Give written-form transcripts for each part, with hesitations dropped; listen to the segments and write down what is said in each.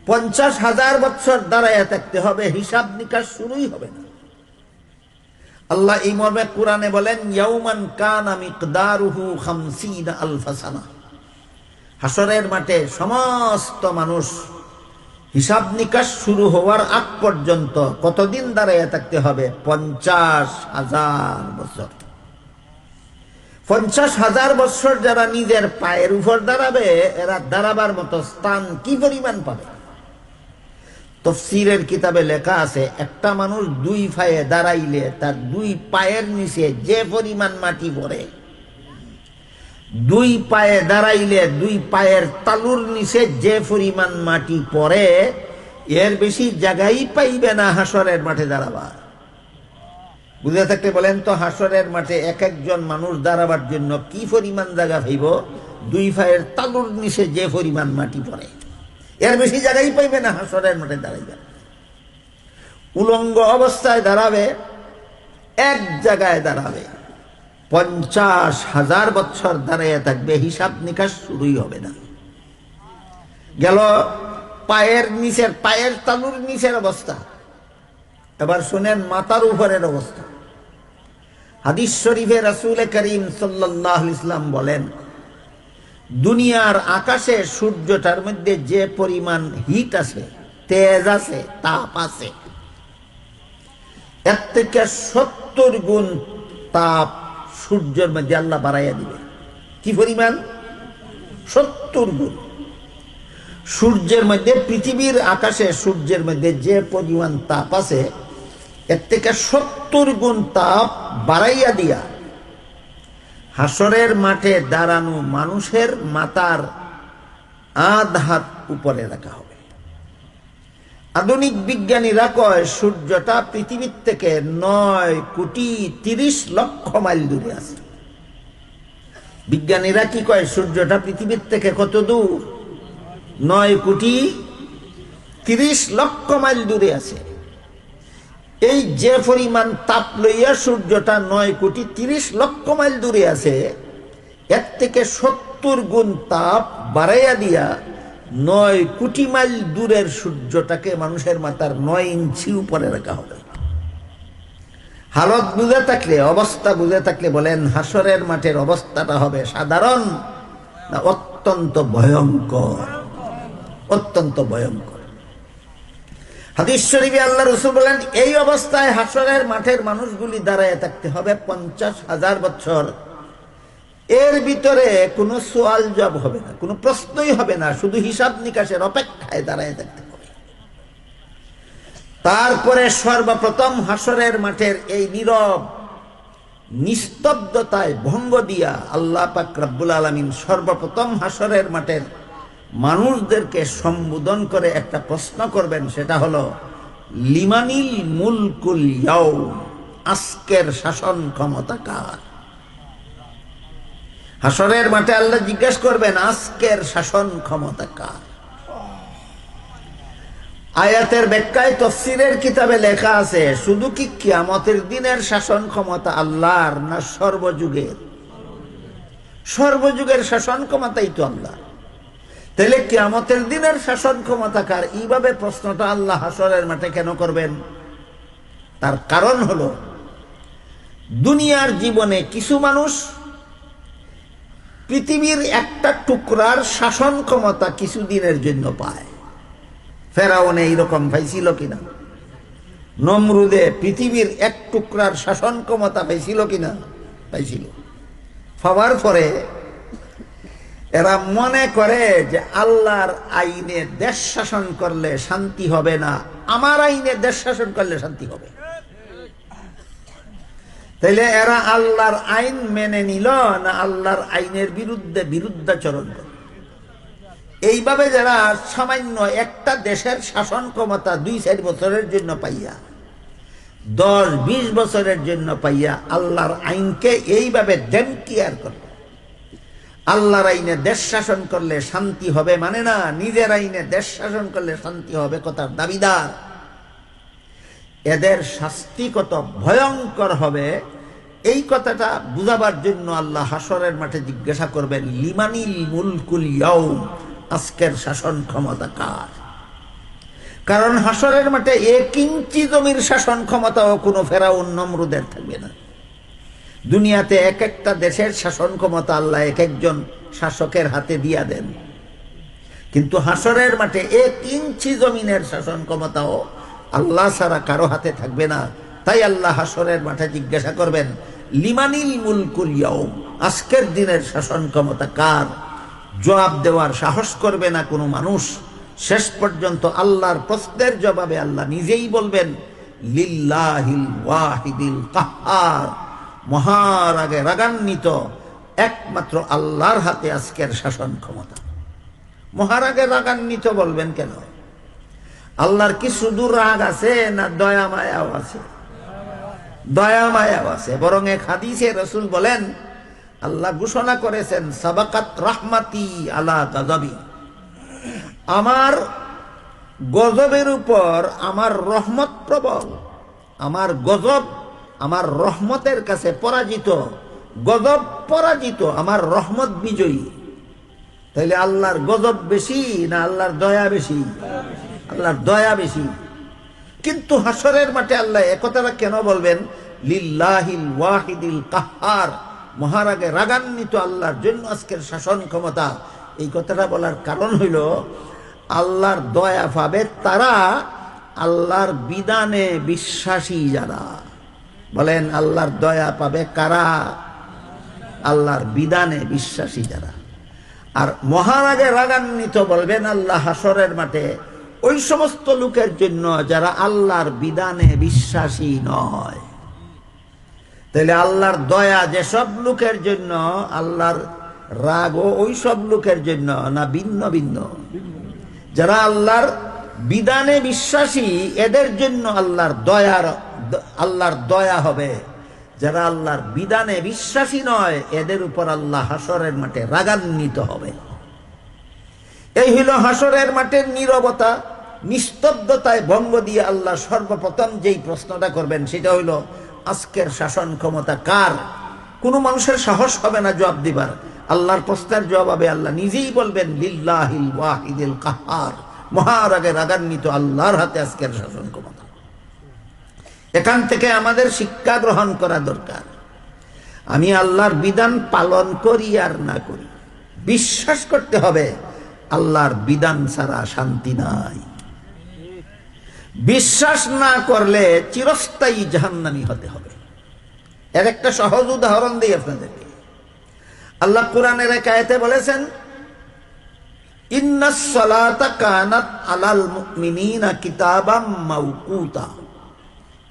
50,000 বছর দাঁড়াইয়া থাকতে হবে, হিসাব নিকাশ শুরুই হবে না। আল্লাহ এই মর্মে কোরআনে বলেন, ইয়াউমান কানা মিকদারুহু 50,000 সানা। হাসরের মাঠে সমস্ত মানুষ হিসাব নিকাশ শুরু হওয়ার আগ পর্যন্ত কতদিন দাঁড়াইয়া থাকতে হবে? 50,000 বছর। 50,000 বছর যারা নিজের পায়ের উপর দাঁড়াবে, এরা দাঁড়াবার মতো স্থান কি পরিমাণ পাবে? তাফসীরের কিতাবে লেখা আছে, একটা মানুষ 2 পায়ে দাঁড়াইলে তার 2 পায়ের নিচে যে পরিমাণ মাটি পড়ে, 2 পায়ে দাঁড়াইলে 2 পায়ের তালুর নিচে যে পরিমাণ মাটি পড়ে, এর বেশি জায়গাই পাইবে না হাসরের মাঠে দাঁড়াবার। বুঝে থাকতে বলেন তো, হাসরের মাঠে এক একজন মানুষ দাঁড়াবার জন্য কি পরিমাণ জায়গা পাইব? 2 পায়ের তালুর নিচে যে পরিমাণ মাটি পড়ে, এর বেশি জায়গাই পাইবে না হাসরের মাঠে দাঁড়াইবে। উলঙ্গ অবস্থায় দাঁড়াবে, এক জায়গায় দাঁড়াবে, 50,000 বছর দাঁড়াইয়া থাকবে, হিসাব নিকাশ শুরুই হবে না। গেল পায়ের নিচের, পায়ের তালুর নিচের অবস্থা। এবার শুনেন মাথার উপরের অবস্থা। হাদিস শরীফে রাসূল করিম সাল্লাল্লাহু আলাইহি ওয়াসাল্লাম বলেন, দুনিয়ার আকাশে সূর্যটার মধ্যে যে পরিমাণ হিট আছে, তেজ আছে, তাপ আছে, এর থেকে 70 গুণ তাপ সূর্যের মধ্যে আল্লাহ বাড়াইয়া দিবে। কি পরিমাণ? 70 গুণ। সূর্যের মধ্যে, পৃথিবীর আকাশে সূর্যের মধ্যে যে পরিমাণ তাপ আছে, এর থেকে 70 গুণ তাপ বাড়াইয়া দিয়া হাসরের মাঠে দাঁড়ানো মানুষের মাথার আধ হাত উপরে রাখা হবে। আধুনিক বিজ্ঞানীরা কয়, সূর্যটা পৃথিবীর থেকে 9,30,00,000 মাইল দূরে আছে। বিজ্ঞানীরা কি কয়? সূর্যটা পৃথিবীর থেকে কত দূর? 9,30,00,000 মাইল দূরে আছে। এই যে পরিমাণ তাপ লইয়া সূর্যটা 9,30,00,000 মাইল দূরে আছে, এর থেকে 70 গুণ তাপ বাড়াইয়া দিয়া 9 কোটি মাইল দূরের সূর্যটাকে মানুষের মাথার 9 ইঞ্চি উপরে রাখা হবে। হালত বুঝে থাকলে, অবস্থা বুঝে থাকলে বলেন, হাসরের মাঠের অবস্থাটা হবে সাধারণ না অত্যন্ত ভয়ঙ্কর? অত্যন্ত ভয়ঙ্কর। হাদিস শরীফে আল্লাহ রাসূল বলেন, এই অবস্থায় হাসরের মাঠের মানুষগুলি দাঁড়ায় থাকতে হবে 50,000 বছর। এর ভিতরে কোনো সওয়াল জবাব হবে না, কোনো প্রশ্নই হবে না, শুধু হিসাব নিকাশের অপেক্ষায় দাঁড়ায় থাকতে হবে। তারপরে সর্বপ্রথম হাসরের মাঠের এই নীরব নিস্তব্ধতায় ভঙ্গ দিয়া আল্লাহ পাক রব্বুল আলামিন সর্বপ্রথম হাসরের মাঠের মানুষদেরকে সম্বোধন করে একটা প্রশ্ন করবেন। সেটা হলো, লিমানিল মুলকুল ইয়াউম, আজকের শাসন ক্ষমতা কার? হাসরের মাঠে আল্লাহ জিজ্ঞেস করবেন, আজকের শাসন ক্ষমতা কার? আয়াতের ব্যাখ্যায় তাফসীরের কিতাবে লেখা আছে, শুধু কি কিয়ামতের দিনের শাসন ক্ষমতা আল্লাহর, না সর্বযুগের? সর্বযুগের শাসন ক্ষমতাই তো আল্লাহ। তাহলে কিয়ামতের দিনের শাসন ক্ষমতা কার? এইভাবে প্রশ্নটা আল্লাহ হাসরের মাঠে কেন করবেন? তার কারণ হলো, দুনিয়ার জীবনে কিছু মানুষ পৃথিবীর একটা টুকরার শাসন ক্ষমতা কিছুদিনের জন্য পায়। ফেরাউনে এইরকম পাইছিল কিনা? নমরুদে পৃথিবীর এক টুকরার শাসন ক্ষমতা পাইছিল কিনা? পাইছিল। পাওয়ার পরে এরা মনে করে যে আল্লাহর আইনে দেশ শাসন করলে শান্তি হবে না, আমার আইনে দেশ শাসন করলে শান্তি হবে। তাইলে এরা আল্লাহর আইন মেনে নিল না আল্লাহর আইনের বিরুদ্ধে বিরুদ্ধাচরণ করে? এইভাবে যারা সামান্য একটা দেশের শাসন ক্ষমতা 2-4 বছরের জন্য পাইয়া, 10-20 বছরের জন্য পাইয়া আল্লাহর আইনকে এইভাবে ডেমকিয়ার করে, আল্লাহর আইনে দেশ শাসন করলে শান্তি হবে মানে না, নিজের আইনে দেশ শাসন করলে শান্তি হবে কথার দাবিদার, এদের শাস্তি কত ভয়ঙ্কর হবে এই কথাটা বুঝাবার জন্য আল্লাহ হাসরের মাঠে জিজ্ঞাসা করবেন, লিমানিল মুলকুল ইয়াউম, আজকের শাসন ক্ষমতা কার? কারণ হাসরের মাঠে 1 ইঞ্চি জমির শাসন ক্ষমতাও কোনো ফেরাউন নমরুদের থাকবে না। দুনিয়াতে এক একটা দেশের শাসন ক্ষমতা আল্লাহ এক একজন শাসকের হাতে দিয়া দেন, কিন্তু হাসরের মাঠে 1 ইঞ্চি জমিনের শাসন ক্ষমতাও আল্লাহ ছাড়া কারো হাতে থাকবে না। তাই আল্লাহ হাসরের মাঠে জিজ্ঞাসা করবেন, লিমানিল মুলকুল ইয়াউম, আজকের দিনের শাসন ক্ষমতা কার? জবাব দেওয়ার সাহস করবে না কোনো মানুষ। শেষ পর্যন্ত আল্লাহর প্রশ্নের জবাবে আল্লাহ নিজেই বলবেন, লিল্লাহিল ওয়াহিদিল কাহ্হার, মহারাগে রাগান্বিত একমাত্র আল্লাহর হাতে আজকের শাসন ক্ষমতা। মহারাগে রাগান্বিত বলবেন কেন? আল্লাহর কি শুধু রাগ আছে না দয়া মায়াও আছে? দয়া মায়াও আছে। বরং এক হাদিসে রাসূল বলেন, আল্লাহ ঘোষণা করেছেন, সাবাকাত রাহমাতি আলা গাযাবি, আমার গজবের উপর আমার রহমত প্রবল। আমার গজব আমার রহমতের কাছে পরাজিত, গজব পরাজিত, আমার রহমত বিজয়ী। তাইলে আল্লাহর গজব বেশি না আল্লাহর দয়া বেশি? আল্লাহর দয়া বেশি। কিন্তু হাসরের মাঠে আল্লাহ একথাটা কেন বলবেন, লিল্লাহিল ওয়াহিদিল কাহ্হার, মহারাগে রাগান্বিত আল্লাহর জন্য আজকের শাসন ক্ষমতা? এই কথাটা বলার কারণ হইল, আল্লাহর দয়া পাবে তারা আল্লাহর বিধানে বিশ্বাসী যারা। বলেন, আল্লাহর দয়া পাবে কারা? আল্লাহর বিধানে বিশ্বাসী যারা। আর মহারাগে রাগান্বিত বলবেন আল্লাহ হাসরের মাঠে ওই সমস্ত লোকের জন্য যারা আল্লাহর বিধানে বিশ্বাসী নয়। তাহলে আল্লাহর দয়া যেসব লোকের জন্য, আল্লাহর রাগও ওই সব লোকের জন্য না ভিন্ন ভিন্ন? যারা আল্লাহর বিধানে বিশ্বাসী এদের জন্য আল্লাহর দয়া হবে। যারা আল্লাহর বিধানে বিশ্বাসী নয় এদের উপর আল্লাহ হাসরের মাঠে রাগান্বিত হবে। এই হইল হাসরের মাঠের নীরবতা, নিস্তব্ধতায় ভঙ্গ দিয়ে আল্লাহ সর্বপ্রথম যেই প্রশ্নটা করবেন সেটা হইল, আজকের শাসন ক্ষমতা কার? কোনো মানুষের সাহস হবে না জবাব দিবার। আল্লাহর প্রশ্নের জবাবে আল্লাহ নিজেই বলবেন, লিল্লাহিল ওয়াহিদিল কাহ্হার, মহারাগে রাগান্বিত আল্লাহর হাতে আজকের শাসন ক্ষমতা। এখান থেকে আমাদের শিক্ষা গ্রহণ করা দরকার। আমি আল্লাহর বিধান পালন করি আর না করি, বিশ্বাস করতে হবে আল্লাহর বিধান ছাড়া শান্তি নাই। বিশ্বাস না করলে চিরস্থায়ী জাহান্নামী হতে হবে। এর একটা সহজ উদাহরণ দিই আপনাদেরকে। আল্লাহ কোরআনের এক আয়াতে বলেছেন, ইন্নাস সালাতা কানাত আলাল মুমিনিনা কিতাবাম মাওকুতা,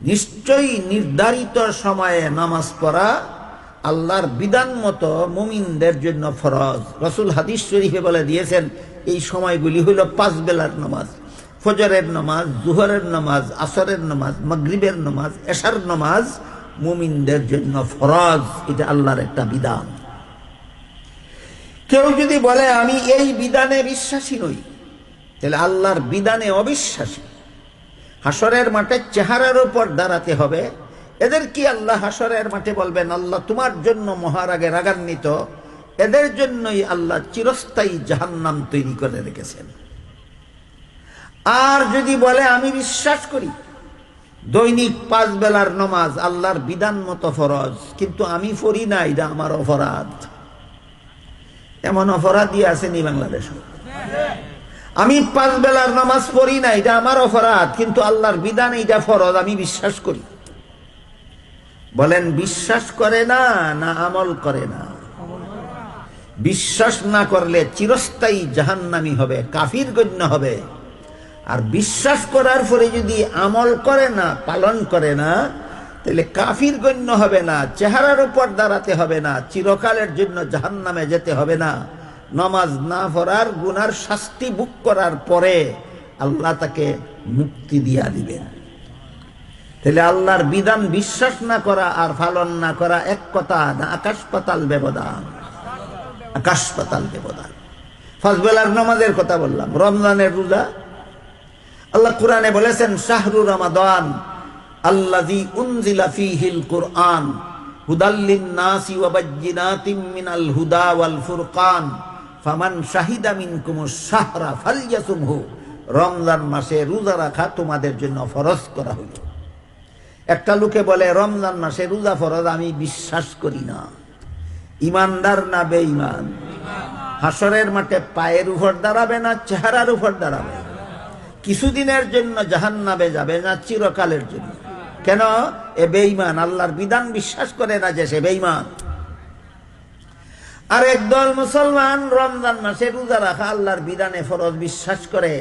নিশ্চয়ই নির্ধারিত সময়ে নামাজ পড়া আল্লাহর বিধান মতো মুমিনদের জন্য ফরজ। রাসূল হাদিস শরীফে বলে দিয়েছেন, এই সময়গুলি হইল 5 বেলার নামাজ, ফজরের নামাজ, জোহরের নামাজ, আসরের নামাজ, মাগরিবের নামাজ, এশার নামাজ মুমিনদের জন্য ফরজ। এটা আল্লাহর একটা বিধান। কেউ যদি বলে আমি এই বিধানে বিশ্বাসী নই, তাহলে আল্লাহর বিধানে অবিশ্বাসী। হাসরের মাঠে চেহারার উপর দাঁড়াতে হবে। এদের কি আল্লাহ হাসরের মাঠে বলবেন, আল্লাহ তোমার জন্য মহারাগে রাগান্বিত? এদের জন্যই আল্লাহ চিরস্থায়ী জাহান্নাম তৈরি করে রেখেছেন। আর যদি বলে আমি বিশ্বাস করি দৈনিক 5 বেলার নামাজ আল্লাহর বিধান মতো ফরজ, কিন্তু আমি পড়ি না, এটা আমার অপরাধ। এমন অপরাধী আছেনি বাংলাদেশে? আমি 5 বেলার নামাজ পড়ি না, এটা আমার অপরাধ, কিন্তু আল্লাহর বিধান এটা ফরজ, আমি বিশ্বাস করি। বলেন, বিশ্বাস করে না না আমল করে না? বিশ্বাস না করলে চিরস্থায়ী জাহান্নামী হবে, কাফির গণ্য হবে। আর বিশ্বাস করার পরে যদি আমল করে না, পালন করে না, তাহলে কাফির গণ্য হবে না, চেহারার উপর দাঁড়াতে হবে না, চিরকালের জন্য জাহান্নামে যেতে হবে না। নামাজ না পড়ার গুনার শাস্তি ভোগ করার পরে আল্লাহ তাকে মুক্তি দিয়া দিবেন। তাহলে আল্লাহর বিধান বিশ্বাস না করা আর পালন না করা এক কথা না? আকাশ পাতাল ব্যবধান, আকাশ পাতাল ব্যবধান। 5 বেলার নামাজের কথা বললাম, রমজানের রোজা। আল্লাহ কোরআনে বলেছেন, শাহরু রমাদান আল্লাযী উনজিলা ফীহিল কুরআন হুদাল লিন-নাসি ওয়া বায়্যিনাতিম মিনাল হুদা ওয়াল ফুরকান ফামান শাহিদা মিনকুমুশ শাহরা ফালইয়াসুমহু রমজান মাসে রোজা রাখা তোমাদের জন্য ফরজ করা হইল। একটা লোকে বলে রমজান মাসে রোজা ফরজ, আমি বিশ্বাস করি না। ইমানদার না বেঈমান? হাসরের মাঠে পায়ের উপর দাঁড়াবে না চেহারার উপর দাঁড়াবে? কিছুদিনের জন্য জাহান্নামে যাবে না চিরকালের জন্য? কেন? এ বেঈমান, আল্লাহর বিধান বিশ্বাস করে না, যে সে বেঈমান। আর একদল মুসলমান রমজান মাসে রোজা রাখা আল্লাহর বিধানে ফরজ বিশ্বাস করে,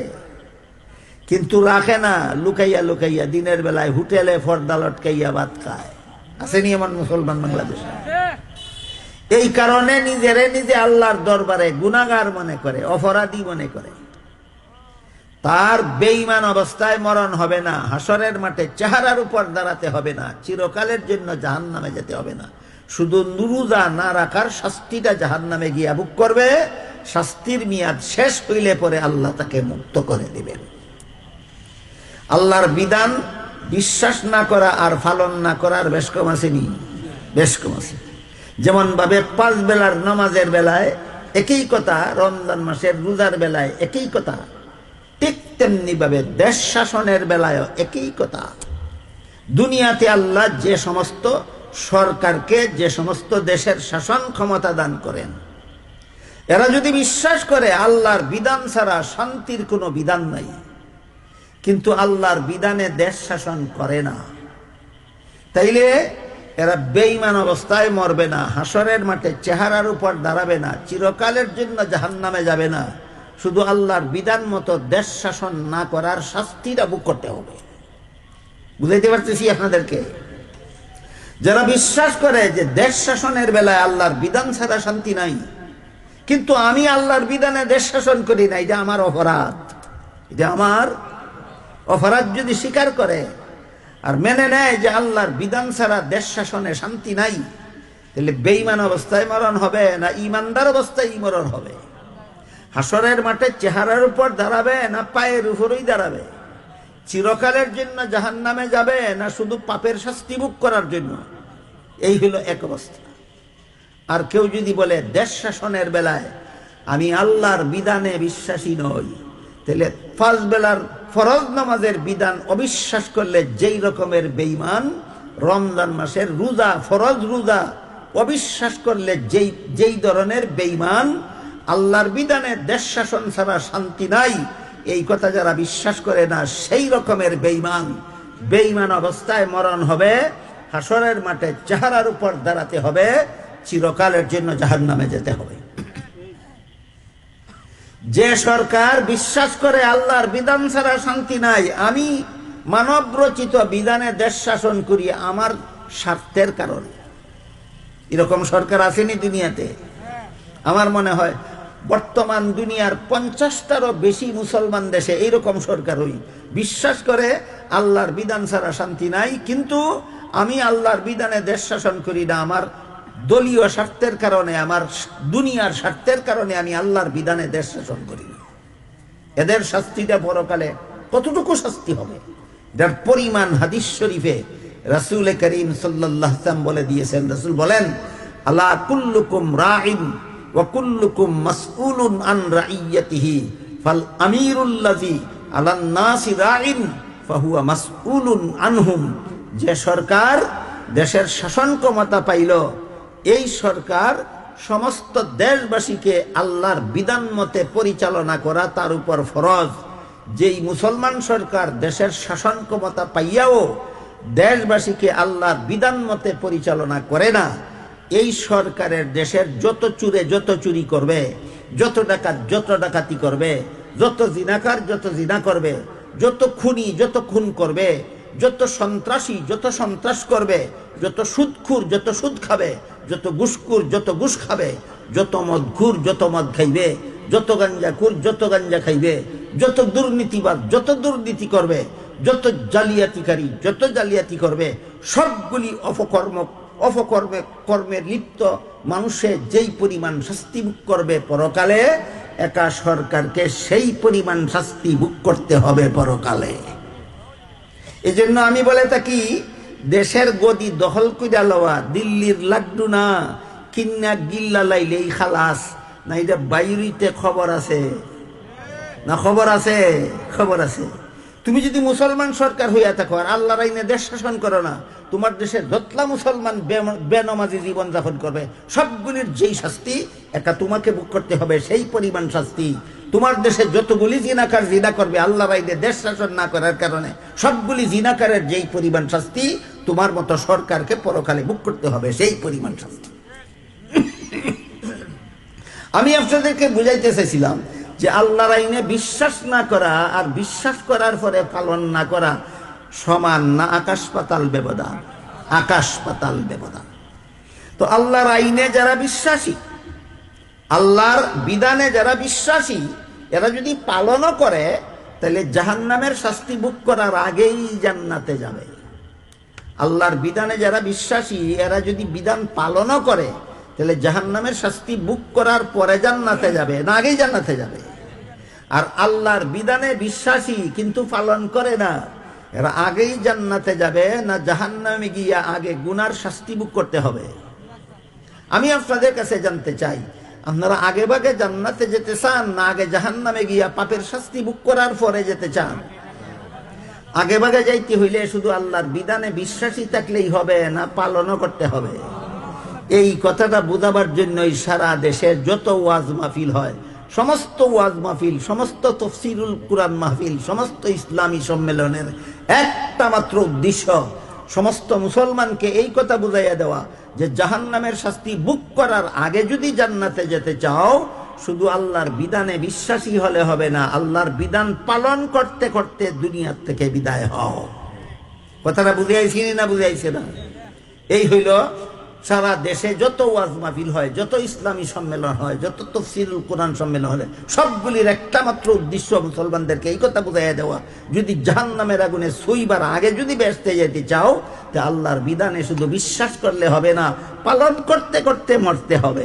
কিন্তু রাখে না, লুকাইয়া লুকাইয়া দিনের বেলায় হোটেলে পর্দা লটকাইয়া ভাত খায়। আসেনি এমন মুসলমান বাংলাদেশে? এই কারণে নিজেরে নিজে আল্লাহর দরবারে গুনাহগার মনে করে, অপরাধী মনে করে। তার বেঈমান অবস্থায় মরণ হবে না, হাসরের মাঠে চেহারার উপর দাঁড়াতে হবে না, চিরকালের জন্য জাহান্নামে যেতে হবে না। শুধু রোজা না রাখার শাস্তিটা জাহান্নামে গিয়া ভোগ করবে। শাস্তির মেয়াদ শেষ হইলে পরে আল্লাহ তাকে মুক্ত করে দিবেন। আল্লাহর বিধান বিশ্বাস না করা আর পালন না করার বেশ কম আসেনি? বেশ কম আছে। যেমন ভাবে 5 বেলার নামাজের বেলায় একই কথা, রমজান মাসের রোজার বেলায় একই কথা, ঠিক তেমনি ভাবে দেশ শাসনের বেলায় একই কথা। দুনিয়াতে আল্লাহ যে সমস্ত সরকারকে, যে সমস্ত দেশের শাসন ক্ষমতা দান করেন, এরা যদি বিশ্বাস করে আল্লাহর বিধান ছাড়া শান্তির কোনো বিধান নাই, কিন্তু আল্লাহর বিধানে দেশ শাসন করে না, তাইলে এরা বেঈমান অবস্থায় মরবে না, হাসরের মাঠে চেহারার উপর দাঁড়াবে না, চিরকালের জন্য জাহান্নামে যাবে না। শুধু আল্লাহর বিধান মতো দেশ শাসন না করার শাস্তিটা ভোগ করতে হবে। বুঝাইতে পারতেছি আপনাদেরকে? যারা বিশ্বাস করে যে দেশ শাসনের বেলায় আল্লাহর বিধান ছাড়া শান্তি নাই, কিন্তু আমি আল্লাহর বিধানে দেশ শাসন করি না, এটা আমার অপরাধ, এটা আমার অপরাধ, যদি স্বীকার করে আর মেনে নেয় যে আল্লাহর বিধান ছাড়া দেশ শাসনে শান্তি নাই, তাহলে বেঈমান অবস্থায় মরণ হবে না ইমানদার অবস্থায় মরণ হবে? হাসরের মাঠে চেহারার উপর দাঁড়াবে না পায়ের উপরেই দাঁড়াবে? চিরকালের জন্য জাহান্নামে যাবে না শুধু পাপের শাস্তি ভোগ করার জন্য? এই হলো এক অবস্থা। আর কেউ যদি বলে দেশ শাসনের বেলায় আমি আল্লাহর বিধানে বিশ্বাসী নই, তাহলে 5 বেলার ফরজ নামাজের বিধান অবিশ্বাস করলে যেই রকমের বেঈমান, রমজান মাসের রোজা, ফরজ রোজা অবিশ্বাস করলে যেই ধরনের বেঈমান, আল্লাহর বিধানে দেশ শাসন ছাড়া শান্তি নাই, এই কথা যারা বিশ্বাস করে না সেই রকমের বেঈমান। বেঈমান অবস্থায় মরণ হবে, হাসরের মাঠে চেহারার উপর দাঁড়াতে হবে, চিরকালের জন্য জাহান্নামে যেতে হবে। যে সরকার বিশ্বাস করে আল্লাহর বিধান ছাড়া শান্তি নাই, আমি মানব রচিত বিধানে দেশ শাসন করি আমার স্বার্থের কারণে, এরকম সরকার আসেনি দুনিয়াতে? আমার মনে হয় বর্তমান দুনিয়ার 50টারও বেশি মুসলমান দেশে এইরকম সরকার বিশ্বাস করে আল্লাহর বিধান ছাড়া শান্তি নাই, কিন্তু আমি আল্লাহর বিধানে দেশ শাসন করি না, আমার দলীয় স্বার্থের কারণে, আমার দুনিয়ার স্বার্থের কারণে আমি আল্লাহর বিধানে দেশ শাসন করি না। এদের শাস্তিটা পরকালে কতটুকু শাস্তি হবে, যার পরিমাণ হাদিস শরীফে রাসূল করিম সাল্লাল্লাহু আলাইহি ওয়াসাল্লাম বলে দিয়েছেন। রাসূল বলেন, আলা কুল্লুকুম রাঈন ওয়া কুল্লুকুম মাসউলুন আন রাইয়াতিহি ফাল আমিরুল্লাযী আলান নাসি রাঈন ফাহুয়া মাসউলুন আনহুম। যে সরকার দেশের শাসন ক্ষমতা পাইল, এই সরকার সমস্ত দেশবাসীকে আল্লাহর বিধান মতে পরিচালনা করা তার উপর ফরজ। যেই মুসলমান সরকার দেশের শাসন ক্ষমতা পাইয়াও দেশবাসীকে আল্লাহর বিধান মতে পরিচালনা করে না, এই সরকারের দেশের যত চুরে যত চুরি করবে, যত ডাকাত যত ডাকাতি করবে, যত জিনাকার যত জিনা করবে, যত খুনি যত খুন করবে, যত সন্ত্রাসী যত সন্ত্রাস করবে, যত সুদখুর যত সুদ খাবে, যত ঘুষখুর যত ঘুষ খাবে, যত মদখুর যত মদ খাইবে, যত গাঞ্জাখুর যত গাঞ্জা খাইবে, যত দুর্নীতিবাদ যত দুর্নীতি করবে, যত জালিয়াতিকারী যত জালিয়াতি করবে, সবগুলি কর্মে লিপ্ত মানুষে যেই পরিমাণ শাস্তি ভোগ করবে পরকালে, একা সরকারকে সেই পরিমাণ শাস্তি ভোগ করতে হবে পরকালে। এই জন্য আমি বলে থাকি, দেশের গদি দখল কইরা লওয়া দিল্লির লাড্ডু না, কিন্না গিল্লা লাইলেই খালাস না, এটা বাইরিতে খবর আছে। না খবর আছে? খবর আছে। তুমি যদি মুসলমান সরকার হইয়া থাকো আর আল্লাহর আইনে দেশ শাসন করো না, তোমার দেশে যতলা মুসলমান বেনমাজি জীবন যাপন করবে সবগুলির যেই শাস্তি এটা তোমাকে ভোগ করতে হবে, সেই পরিমাণ শাস্তি। তোমার দেশে যতগুলি জিনাকার জিনা করবে আল্লাহর আইনে দেশ শাসন না করার কারণে সবগুলি জিনাকারের যেই পরিমাণ শাস্তি, তোমার মতো সরকারকে পরকালে ভোগ করতে হবে সেই পরিমাণ শাস্তি। আমি আপনাদেরকে বুঝাইতে চাইছিলাম যে আল্লাহর আইনে বিশ্বাস না করা আর বিশ্বাস করার পরে পালন না করা সমান না, আকাশ পাতাল ব্যবধান, আকাশ পাতাল ব্যবধান। তো আল্লাহর আইনে যারা বিশ্বাসী, আল্লাহর বিধানে যারা বিশ্বাসী, এরা যদি পালনও করে তাহলে জাহান্নামের শাস্তি ভোগ করার আগেই জান্নাতে যাবে। আল্লাহর বিধানে যারা বিশ্বাসী এরা যদি বিধান পালনও করে তাহলে জাহান্নামের শাস্তি ভোগ করার পরে জান্নাতে যাবে, না আগেই জান্নাতে যাবে। আর আল্লাহর বিধানে বিশ্বাসী কিন্তু পালন করে না, এরা আগেই জান্নাতে যাবে না জাহান্নামে গিয়া আগে গুনার শাস্তি ভোগ করতে হবে। আমি আপনাদের কাছে জানতে চাই, আপনারা আগে ভাগে জান্নাতে যেতে চান না আগে জাহান্নামে গিয়া পাপের শাস্তি ভোগ করার পরে যেতে চান? আগে ভাগে যাইতে হইলে শুধু আল্লাহর বিধানে বিশ্বাসী থাকলেই হবে না পালনও করতে হবে? এই কথাটা বোঝাবার জন্যই সারা দেশে যত ওয়াজ মাহফিল হয়, সমস্ত ওয়াজ মাহফিল, সমস্ত তফসিরুল কুরআন মাহফিল, সমস্ত ইসলামী সম্মেলনের একটা মাত্র উদ্দেশ্য সমস্ত মুসলমানকে এই কথা বুঝাইয়া দেওয়া যে জাহান্নামের শাস্তি ভোগ করার আগে যদি জান্নাতে যেতে চাও শুধু আল্লাহর বিধানে বিশ্বাসী হলে হবে না, আল্লাহর বিধান পালন করতে করতে দুনিয়ার থেকে বিদায় হও। কথাটা বুঝাইছি না বুঝাইছে না? এই হইল সারা দেশে যত ওয়াজ মাহফিল হয়, যত ইসলামী সম্মেলন হয়, যত তাফসীরুল কোরআন সম্মেলন হয়, সবগুলির একটা মাত্র উদ্দেশ্য মুসলমানদেরকে এই কথা বুঝাইয়া দেওয়া, যদি জাহান্নামের আগুনে ছুঁইবার আগে যদি বেহেশতে যেতে চাও তা আল্লাহর বিধানে শুধু বিশ্বাস করলে হবে না, পালন করতে করতে মরতে হবে।